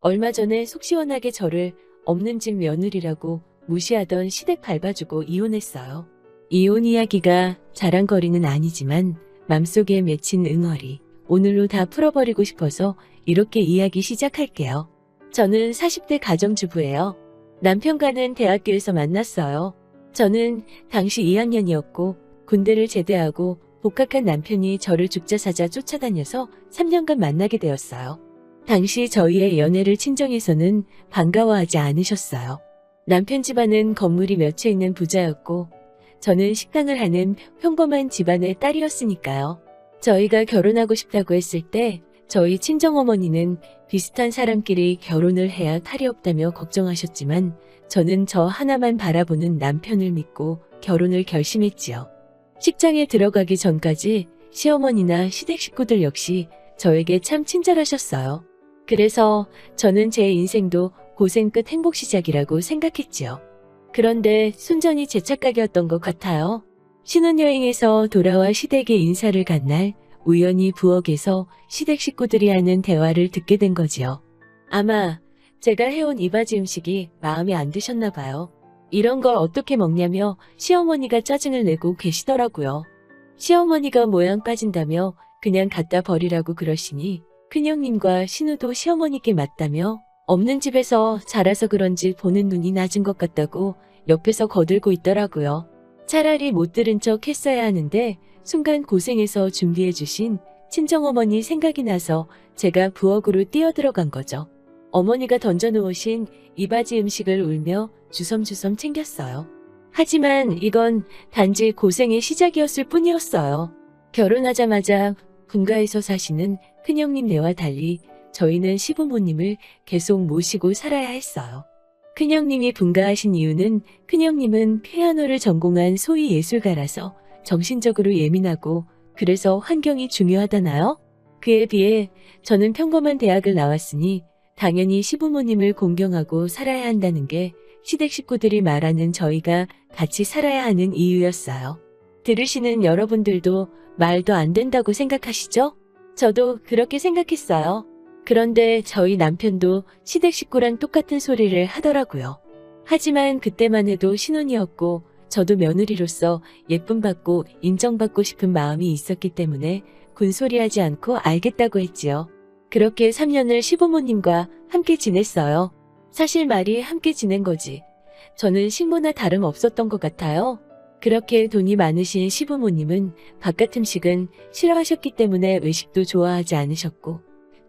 얼마 전에 속 시원하게 저를 없는 집 며느리라고 무시하던 시댁 밟아주고 이혼했어요. 이혼 이야기가 자랑거리는 아니지만 맘속에 맺힌 응어리 오늘로 다 풀어버리고 싶어서 이렇게 이야기 시작할게요. 저는 40대 가정주부예요. 남편과는 대학교에서 만났어요. 저는 당시 2학년이었고 군대를 제대하고 복학한 남편이 저를 죽자사자 쫓아다녀서 3년간 만나게 되었어요. 당시 저희의 연애를 친정에서는 반가워하지 않으셨어요. 남편 집안은 건물이 몇 채 있는 부자였고 저는 식당을 하는 평범한 집안의 딸이었으니까요. 저희가 결혼하고 싶다고 했을 때 저희 친정어머니는 비슷한 사람끼리 결혼을 해야 탈이 없다며 걱정하셨지만 저는 저 하나만 바라보는 남편을 믿고 결혼을 결심했지요. 식장에 들어가기 전까지 시어머니나 시댁 식구들 역시 저에게 참 친절하셨어요. 그래서 저는 제 인생도 고생 끝 행복 시작이라고 생각했지요. 그런데 순전히 제 착각이었던 것 같아요. 신혼여행에서 돌아와 시댁에 인사를 간 날 우연히 부엌에서 시댁 식구들이 하는 대화를 듣게 된 거지요. 아마 제가 해온 이바지 음식이 마음에 안 드셨나 봐요. 이런 걸 어떻게 먹냐며 시어머니가 짜증을 내고 계시더라고요. 시어머니가 모양 빠진다며 그냥 갖다 버리라고 그러시니 큰형님과 신우도 시어머니께 맞다며 없는 집에서 자라서 그런지 보는 눈이 낮은 것 같다고 옆에서 거들고 있더라고요. 차라리 못 들은 척 했어야 하는데 순간 고생해서 준비해 주신 친정어머니 생각이 나서 제가 부엌으로 뛰어들어간 거죠. 어머니가 던져놓으신 이바지 음식을 울며 주섬주섬 챙겼어요. 하지만 이건 단지 고생의 시작이었을 뿐이었어요. 결혼하자마자 분가에서 사시는 큰형님네와 달리 저희는 시부모님을 계속 모시고 살아야 했어요. 큰형님이 분가하신 이유는 큰형님은 피아노를 전공한 소위 예술가라서 정신적으로 예민하고 그래서 환경이 중요하다나요? 그에 비해 저는 평범한 대학을 나왔으니 당연히 시부모님을 공경하고 살아야 한다는 게 시댁 식구들이 말하는 저희가 같이 살아야 하는 이유였어요. 들으시는 여러분들도 말도 안 된다고 생각하시죠? 저도 그렇게 생각했어요. 그런데 저희 남편도 시댁 식구랑 똑같은 소리를 하더라고요. 하지만 그때만 해도 신혼이었고 저도 며느리로서 예쁨받고 인정받고 싶은 마음이 있었기 때문에 군소리하지 않고 알겠다고 했지요. 그렇게 3년을 시부모님과 함께 지냈어요. 사실 말이 함께 지낸 거지. 저는 식모나 다름없었던 것 같아요. 그렇게 돈이 많으신 시부모님은 바깥 음식은 싫어하셨기 때문에 외식도 좋아하지 않으셨고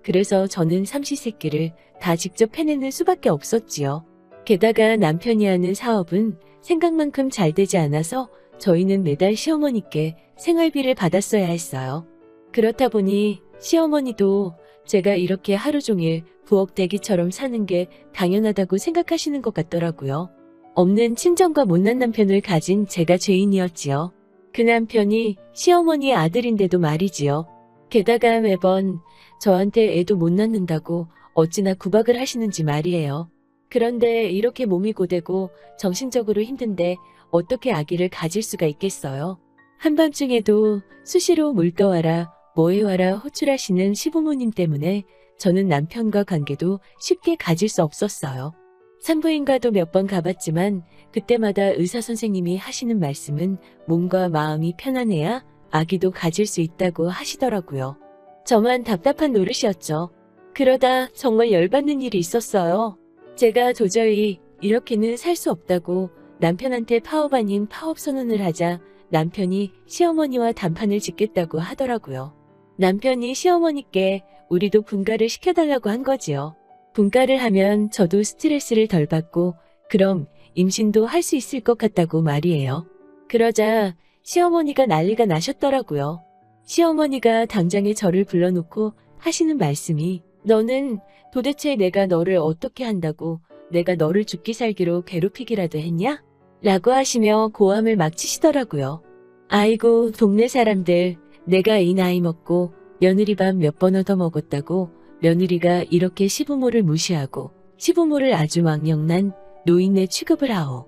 그래서 저는 삼시세끼를 다 직접 해내는 수밖에 없었지요. 게다가 남편이 하는 사업은 생각만큼 잘 되지 않아서 저희는 매달 시어머니께 생활비를 받았어야 했어요. 그렇다 보니 시어머니도 제가 이렇게 하루 종일 부엌 대기처럼 사는 게 당연하다고 생각하시는 것 같더라고요. 없는 친정과 못난 남편을 가진 제가 죄인이었지요. 그 남편이 시어머니의 아들인데도 말이지요. 게다가 매번 저한테 애도 못 낳는다고 어찌나 구박을 하시는지 말이에요. 그런데 이렇게 몸이 고되고 정신적으로 힘든데 어떻게 아기를 가질 수가 있겠어요? 한밤중에도 수시로 물 떠와라, 뭐 해와라 호출하시는 시부모님 때문에 저는 남편과 관계도 쉽게 가질 수 없었어요. 산부인과도 몇 번 가봤지만 그때마다 의사 선생님이 하시는 말씀은 몸과 마음이 편안해야 아기도 가질 수 있다고 하시더라고요. 저만 답답한 노릇이었죠. 그러다 정말 열받는 일이 있었어요. 제가 도저히 이렇게는 살 수 없다고 남편한테 파업 아닌 파업 선언을 하자 남편이 시어머니와 단판을 짓겠다고 하더라고요. 남편이 시어머니께 우리도 분가를 시켜달라고 한 거지요. 분가를 하면 저도 스트레스를 덜 받고 그럼 임신도 할 수 있을 것 같다고 말이에요. 그러자 시어머니가 난리가 나셨더라고요. 시어머니가 당장에 저를 불러놓고 하시는 말씀이 너는 도대체 내가 너를 어떻게 한다고 내가 너를 죽기 살기로 괴롭히기라도 했냐? 라고 하시며 고함을 막 치시더라고요. 아이고 동네 사람들 내가 이 나이 먹고 며느리밥 몇 번 얻어먹었다고 며느리가 이렇게 시부모를 무시하고 시부모를 아주 망령난 노인네 취급을 하오.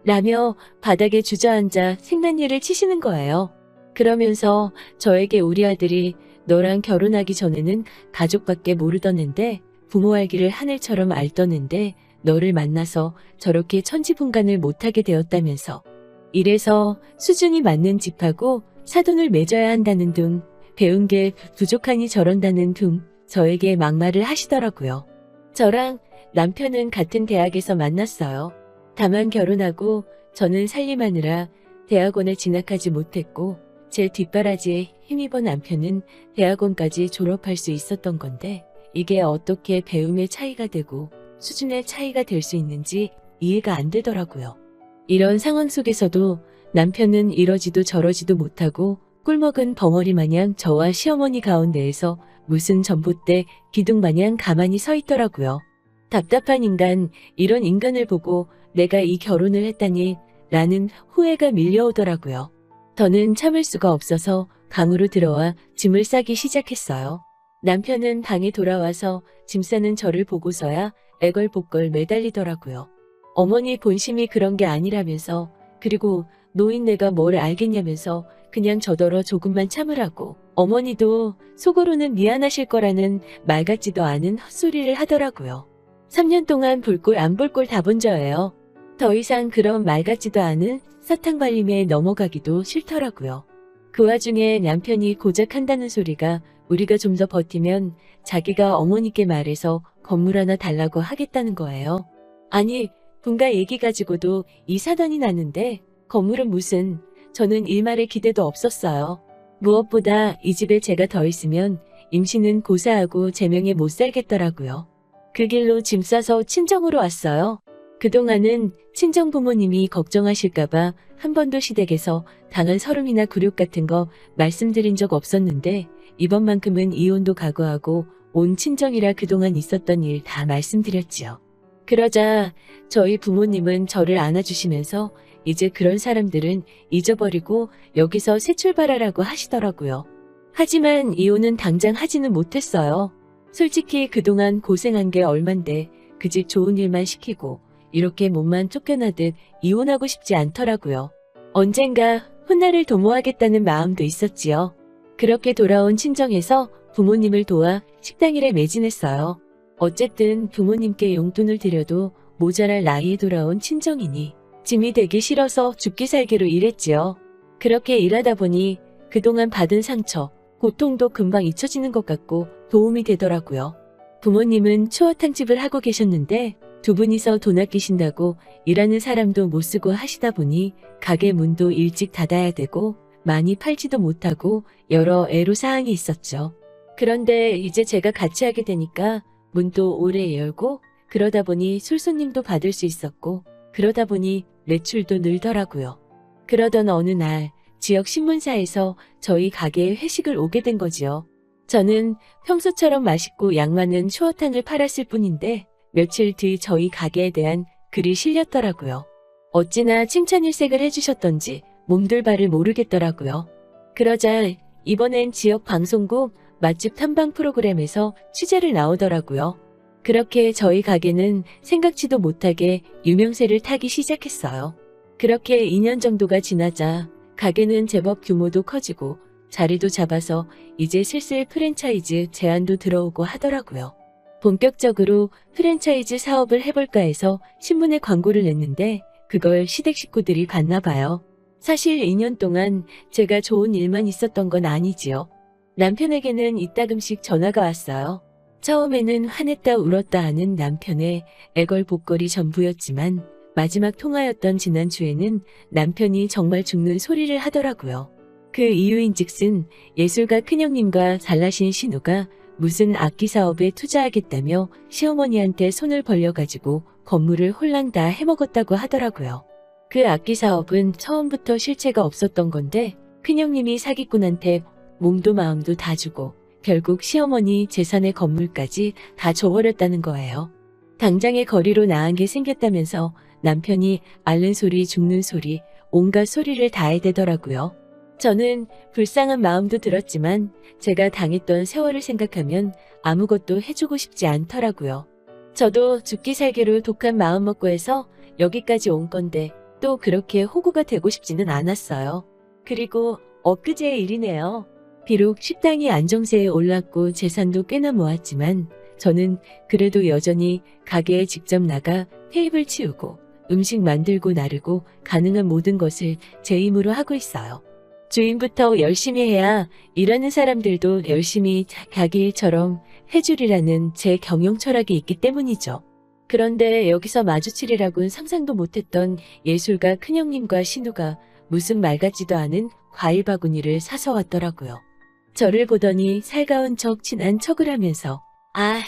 라며 바닥에 주저앉아 생난리를 치시는 거예요. 그러면서 저에게 우리 아들이 너랑 결혼하기 전에는 가족밖에 모르던 앤데 부모 알기를 하늘처럼 앓더는데 너를 만나서 저렇게 천지분간을 못하게 되었다면서. 이래서 수준이 맞는 집하고 사돈을 맺어야 한다는 둥, 배운 게 부족하니 저런다는 둥 저에게 막말을 하시더라고요. 저랑 남편은 같은 대학에서 만났어요. 다만 결혼하고 저는 살림하느라 대학원에 진학하지 못했고 제 뒷바라지에 힘입어 남편은 대학원까지 졸업할 수 있었던 건데 이게 어떻게 배움의 차이가 되고 수준의 차이가 될 수 있는지 이해가 안 되더라고요. 이런 상황 속에서도 남편은 이러지도 저러지도 못하고 꿀먹은 벙어리 마냥 저와 시어머니 가운데에서 무슨 전봇대 기둥 마냥 가만히 서 있더라고요. 답답한 인간, 이런 인간을 보고 내가 이 결혼을 했다니 라는 후회가 밀려오더라고요. 더는 참을 수가 없어서 방으로 들어와 짐을 싸기 시작했어요. 남편은 방에 돌아와서 짐 싸는 저를 보고서야 애걸복걸 매달리더라고요. 어머니 본심이 그런 게 아니라면서, 그리고 노인네가 뭘 알겠냐면서 그냥 저더러 조금만 참으라고. 어머니도 속으로는 미안하실 거라는 말 같지도 않은 헛소리를 하더라고요. 3년 동안 볼 꼴 안 볼 꼴 다 본 저예요. 더 이상 그런 말 같지도 않은 사탕발림에 넘어가기도 싫더라고요. 그 와중에 남편이 고작 한다는 소리가 우리가 좀 더 버티면 자기가 어머니께 말해서 건물 하나 달라고 하겠다는 거예요. 아니, 분가 얘기 가지고도 이 사단이 나는데 건물은 무슨, 저는 일말의 기대도 없었어요. 무엇보다 이 집에 제가 더 있으면 임신은 고사하고 제명에 못 살겠더라고요. 그 길로 짐 싸서 친정으로 왔어요. 그동안은 친정 부모님이 걱정하실까봐 한 번도 시댁에서 당한 서름이나 굴욕 같은 거 말씀드린 적 없었는데 이번만큼은 이혼도 각오하고 온 친정이라 그동안 있었던 일 다 말씀드렸지요. 그러자 저희 부모님은 저를 안아주시면서 이제 그런 사람들은 잊어버리고 여기서 새 출발하라고 하시더라고요. 하지만 이혼은 당장 하지는 못했어요. 솔직히 그동안 고생한 게 얼만데 그 집 좋은 일만 시키고 이렇게 몸만 쫓겨나듯 이혼하고 싶지 않더라고요. 언젠가 훗날을 도모하겠다는 마음도 있었지요. 그렇게 돌아온 친정에서 부모님을 도와 식당일에 매진했어요. 어쨌든 부모님께 용돈을 드려도 모자랄 나이에 돌아온 친정이니 짐이 되기 싫어서 죽기 살기로 일했지요. 그렇게 일하다 보니 그동안 받은 상처, 고통도 금방 잊혀지는 것 같고 도움이 되더라고요. 부모님은 추어탕집을 하고 계셨는데 두 분이서 돈 아끼신다고 일하는 사람도 못 쓰고 하시다 보니 가게 문도 일찍 닫아야 되고 많이 팔지도 못하고 여러 애로사항이 있었죠. 그런데 이제 제가 같이 하게 되니까 문도 오래 열고 그러다 보니 술손님도 받을 수 있었고 그러다 보니 매출도 늘더라고요. 그러던 어느 날 지역 신문사에서 저희 가게에 회식을 오게 된 거지요. 저는 평소처럼 맛있고 양 많은 추어탕을 팔았을 뿐인데 며칠 뒤 저희 가게에 대한 글이 실렸더라고요. 어찌나 칭찬일색을 해주셨던지 몸둘 바를 모르겠더라고요. 그러자 이번엔 지역 방송국 맛집 탐방 프로그램에서 취재를 나오더라고요. 그렇게 저희 가게는 생각지도 못하게 유명세를 타기 시작했어요. 그렇게 2년 정도가 지나자 가게는 제법 규모도 커지고 자리도 잡아서 이제 슬슬 프랜차이즈 제안도 들어오고 하더라고요. 본격적으로 프랜차이즈 사업을 해볼까 해서 신문에 광고를 냈는데 그걸 시댁 식구들이 봤나 봐요. 사실 2년 동안 제가 좋은 일만 있었던 건 아니지요. 남편에게는 이따금씩 전화가 왔어요. 처음에는 화냈다 울었다 하는 남편의 애걸복걸이 전부였지만 마지막 통화였던 지난주에는 남편이 정말 죽는 소리를 하더라고요. 그 이유인즉슨 예술가 큰형님과 잘나신 신우가 무슨 악기 사업에 투자하겠다며 시어머니한테 손을 벌려가지고 건물을 홀랑 다 해먹었다고 하더라고요. 그 악기 사업은 처음부터 실체가 없었던 건데 큰형님이 사기꾼한테 몸도 마음도 다 주고 결국 시어머니 재산의 건물까지 다 줘버렸다는 거예요. 당장의 거리로 나은 게 생겼다면서 남편이 앓는 소리 죽는 소리 온갖 소리를 다 해대더라고요. 저는 불쌍한 마음도 들었지만 제가 당했던 세월을 생각하면 아무것도 해주고 싶지 않더라고요. 저도 죽기 살기로 독한 마음 먹고 해서 여기까지 온 건데 또 그렇게 호구가 되고 싶지는 않았어요. 그리고 엊그제의 일이네요. 비록 식당이 안정세에 올랐고 재산도 꽤나 모았지만 저는 그래도 여전히 가게에 직접 나가 테이블 치우고 음식 만들고 나르고 가능한 모든 것을 제 힘으로 하고 있어요. 주인부터 열심히 해야 일하는 사람들도 열심히 자기 일처럼 해주리라는 제 경영 철학이 있기 때문이죠. 그런데 여기서 마주치리라고는 상상도 못했던 예술가 큰형님과 신우가 무슨 말 같지도 않은 과일 바구니를 사서 왔더라고요. 저를 보더니 살가운 척 친한 척을 하면서 아휴,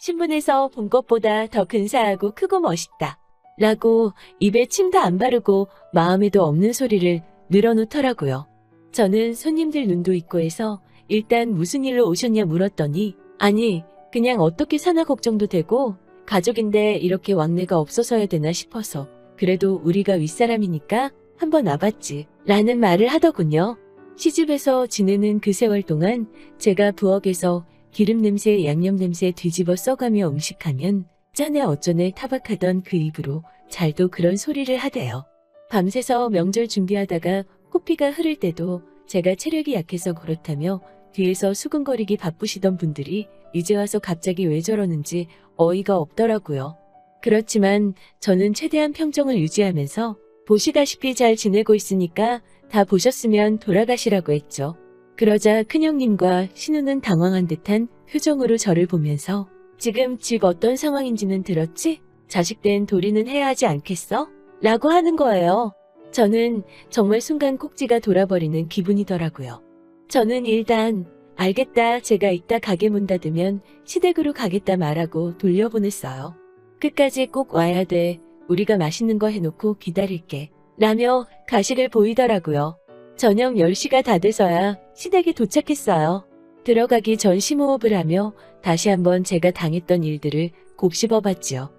신문에서 본 것보다 더 근사하고 크고 멋있다 라고 입에 침도 안 바르고 마음에도 없는 소리를 늘어놓더라고요. 저는 손님들 눈도 있고 해서 일단 무슨 일로 오셨냐 물었더니 아니 그냥 어떻게 사나 걱정도 되고 가족인데 이렇게 왕래가 없어서야 되나 싶어서 그래도 우리가 윗사람이니까 한번 와봤지 라는 말을 하더군요. 시집에서 지내는 그 세월 동안 제가 부엌에서 기름 냄새, 양념 냄새 뒤집어 써가며 음식하면 짠에 어쩌네 타박하던 그 입으로 잘도 그런 소리를 하대요. 밤새서 명절 준비하다가 코피가 흐를 때도 제가 체력이 약해서 그렇다며 뒤에서 수근거리기 바쁘시던 분들이 이제 와서 갑자기 왜 저러는지 어이가 없더라고요. 그렇지만 저는 최대한 평정을 유지하면서 보시다시피 잘 지내고 있으니까 다 보셨으면 돌아가시라고 했죠. 그러자 큰형님과 신우는 당황한 듯한 표정으로 저를 보면서 지금 집 어떤 상황인지는 들었지? 자식 된 도리는 해야 하지 않겠어? 라고 하는 거예요. 저는 정말 순간 꼭지가 돌아버리는 기분이더라고요. 저는 일단 알겠다 제가 이따 가게 문 닫으면 시댁으로 가겠다 말하고 돌려보냈어요. 끝까지 꼭 와야 돼. 우리가 맛있는 거 해놓고 기다릴게. 라며 가식을 보이더라고요. 저녁 10시가 다 돼서야 시댁에 도착했어요. 들어가기 전 심호흡을 하며 다시 한번 제가 당했던 일들을 곱씹어봤지요.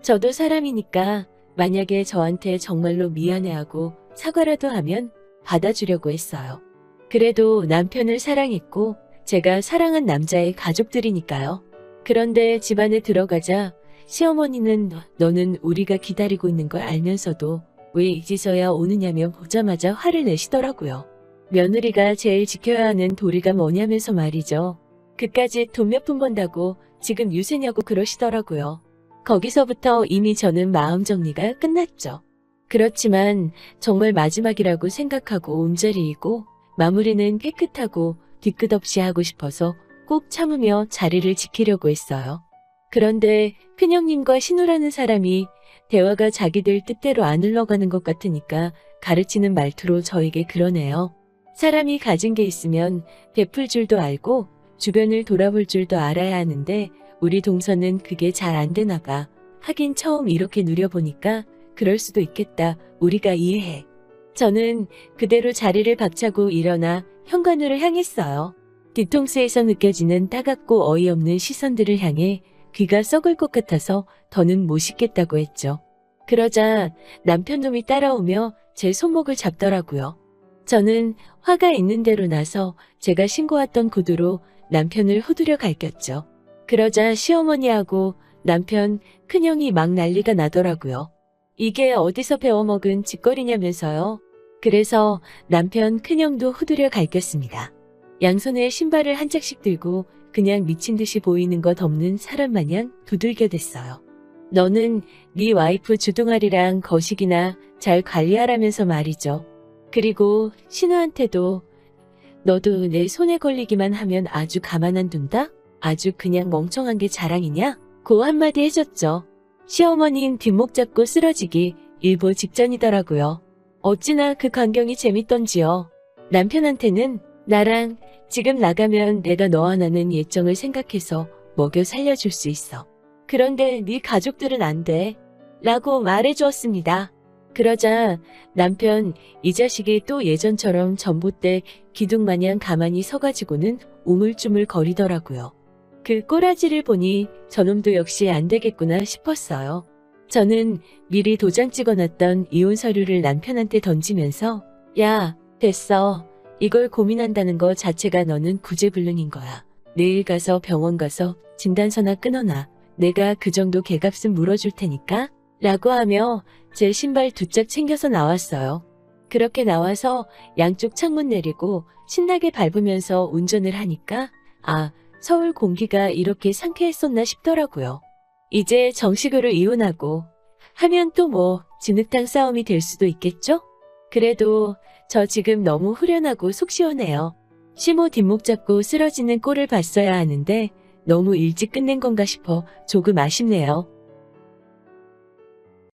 저도 사람이니까 만약에 저한테 정말로 미안해하고 사과라도 하면 받아주려고 했어요. 그래도 남편을 사랑했고 제가 사랑한 남자의 가족들이니까요. 그런데 집안에 들어가자 시어머니는 너는 우리가 기다리고 있는 걸 알면서도 왜 이제서야 오느냐며 보자마자 화를 내시더라고요. 며느리가 제일 지켜야 하는 도리가 뭐냐면서 말이죠. 그까짓 돈 몇 푼 번다고 지금 유세냐고 그러시더라고요. 거기서부터 이미 저는 마음 정리가 끝났죠. 그렇지만 정말 마지막이라고 생각하고 온자리이고 마무리는 깨끗하고 뒤끝없이 하고 싶어서 꼭 참으며 자리를 지키려고 했어요. 그런데 큰형님과 신우라는 사람이 대화가 자기들 뜻대로 안 흘러가는 것 같으니까 가르치는 말투로 저에게 그러네요. 사람이 가진 게 있으면 베풀 줄도 알고 주변을 돌아볼 줄도 알아야 하는데 우리 동서는 그게 잘 안 되나 봐. 하긴 처음 이렇게 누려보니까 그럴 수도 있겠다. 우리가 이해해. 저는 그대로 자리를 박차고 일어나 현관으로 향했어요. 뒤통수에서 느껴지는 따갑고 어이없는 시선들을 향해 귀가 썩을 것 같아서 더는 못 씻겠다고 했죠. 그러자 남편놈이 따라오며 제 손목을 잡더라고요. 저는 화가 있는 대로 나서 제가 신고 왔던 구두로 남편을 후드려 갈겼죠. 그러자 시어머니하고 남편 큰형이 막 난리가 나더라고요. 이게 어디서 배워먹은 짓거리냐면서요. 그래서 남편 큰형도 후드려 갈겼습니다. 양손에 신발을 한 짝씩 들고 그냥 미친 듯이 보이는 것 없는 사람 마냥 두들겨 댔어요. 너는 네 와이프 주둥아리랑 거식이나 잘 관리하라면서 말이죠. 그리고 신우한테도 너도 내 손에 걸리기만 하면 아주 가만 안 둔다? 아주 그냥 멍청한 게 자랑이냐? 고 한마디 해줬죠. 시어머니는 뒷목 잡고 쓰러지기 일보 직전이더라고요. 어찌나 그 광경이 재밌던지요. 남편한테는 나랑 지금 나가면 내가 너 하나는 예정을 생각해서 먹여 살려줄 수 있어. 그런데 네 가족들은 안 돼. 라고 말해주었습니다. 그러자 남편 이 자식이 또 예전처럼 전봇대 기둥마냥 가만히 서가지고는 우물쭈물 거리더라고요. 그 꼬라지를 보니 저놈도 역시 안 되겠구나 싶었어요. 저는 미리 도장 찍어놨던 이혼 서류를 남편한테 던지면서 야, 됐어. 이걸 고민한다는 거 자체가 너는 구제불능인 거야. 내일 가서 병원 가서 진단서나 끊어놔. 내가 그 정도 개값은 물어줄 테니까 라고 하며 제 신발 두 짝 챙겨서 나왔어요. 그렇게 나와서 양쪽 창문 내리고 신나게 밟으면서 운전을 하니까 서울 공기가 이렇게 상쾌했었나 싶더라고요. 이제 정식으로 이혼하고 하면 또 뭐 진흙탕 싸움이 될 수도 있겠죠? 그래도 저 지금 너무 후련하고 속 시원해요. 시모 뒷목 잡고 쓰러지는 꼴을 봤어야 하는데 너무 일찍 끝낸 건가 싶어 조금 아쉽네요.